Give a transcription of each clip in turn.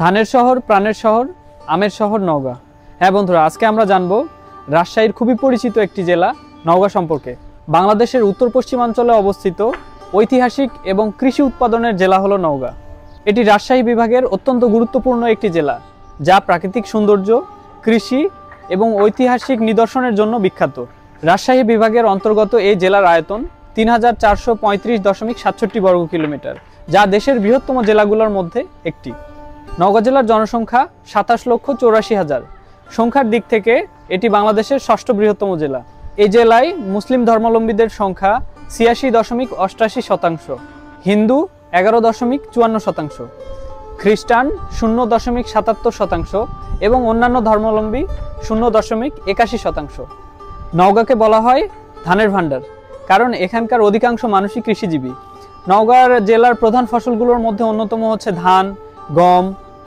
ধানের শহর, প্রাণের শহর, আমের শহর নওগাঁ। হ্যাঁ বন্ধুরা, আজকে আমরা জানব রাজশাহীর খুবই পরিচিত একটি জেলা নওগাঁ সম্পর্কে। বাংলাদেশের উত্তর পশ্চিমাঞ্চলে অবস্থিত ঐতিহাসিক এবং কৃষি উৎপাদনের জেলা হলো নওগাঁ। এটি রাজশাহী বিভাগের অত্যন্ত গুরুত্বপূর্ণ একটি জেলা, যা প্রাকৃতিক সৌন্দর্য, কৃষি এবং ঐতিহাসিক নিদর্শনের জন্য বিখ্যাত। রাজশাহী বিভাগের অন্তর্গত এই জেলার আয়তন ৩,৪35.৬৭ বর্গ কিলোমিটার, যা দেশের বৃহত্তম জেলাগুলোর মধ্যে একটি। নওগাঁ জেলার জনসংখ্যা ২৭,৮৪,০০০। সংখ্যার দিক থেকে এটি বাংলাদেশের ষষ্ঠ বৃহত্তম জেলা। এই জেলায় মুসলিম ধর্মাবলম্বীদের সংখ্যা ৮৬.৮৮%, হিন্দু ১১.৫৪%, খ্রিস্টান ০.৭৭% এবং অন্যান্য ধর্মাবলম্বী ০.৮১%। নওগাঁকে বলা হয় ধানের ভাণ্ডার, কারণ এখানকার অধিকাংশ মানুষই কৃষিজীবী। নওগাঁ জেলার প্রধান ফসলগুলোর মধ্যে অন্যতম হচ্ছে ধান, গম,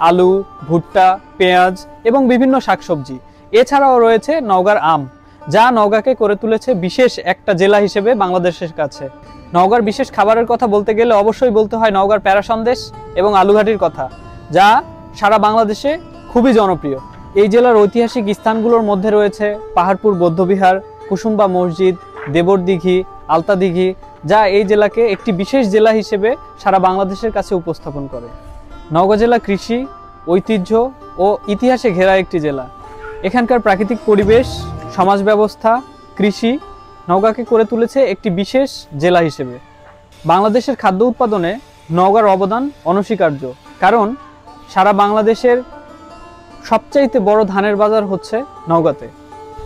আলু, ভুট্টা, পেঁয়াজ এবং বিভিন্ন শাকসবজি। এছাড়াও রয়েছে নওগাঁর আম, যা নওগাঁকে করে তুলেছে বিশেষ একটা জেলা হিসেবে বাংলাদেশের কাছে। নওগাঁর বিশেষ খাবারের কথা বলতে গেলে অবশ্যই বলতে হয় নওগাঁর প্যারা সন্দেশ এবং আলুঘাটির কথা, যা সারা বাংলাদেশে খুবই জনপ্রিয়। এই জেলার ঐতিহাসিক স্থানগুলোর মধ্যে রয়েছে পাহাড়পুর বৌদ্ধবিহার, কুসুম্বা মসজিদ, দেবর দিঘি, আলতা দিঘি, যা এই জেলাকে একটি বিশেষ জেলা হিসেবে সারা বাংলাদেশের কাছে উপস্থাপন করে। নওগাঁ জেলা কৃষি, ঐতিহ্য ও ইতিহাসে ঘেরা একটি জেলা। এখানকার প্রাকৃতিক পরিবেশ, সমাজ ব্যবস্থা, কৃষি নওগাঁকে করে তুলেছে একটি বিশেষ জেলা হিসেবে। বাংলাদেশের খাদ্য উৎপাদনে নওগাঁর অবদান অনস্বীকার্য, কারণ সারা বাংলাদেশের সবচাইতে বড় ধানের বাজার হচ্ছে নওগাঁতে।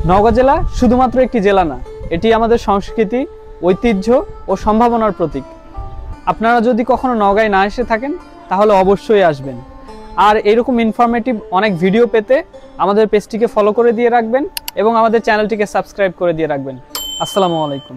নওগাঁ জেলা শুধুমাত্র একটি জেলা না, এটি আমাদের সংস্কৃতি, ঐতিহ্য ও সম্ভাবনার প্রতীক। আপনারা যদি কখনো নওগাঁয় না এসে থাকেন তাহলে অবশ্যই আসবেন। আর এরকম ইনফরমেটিভ অনেক ভিডিও পেতে আমাদের পেজটিকে ফলো করে দিয়ে রাখবেন এবং আমাদের চ্যানেলটিকে সাবস্ক্রাইব করে দিয়ে রাখবেন। আসসালামু আলাইকুম।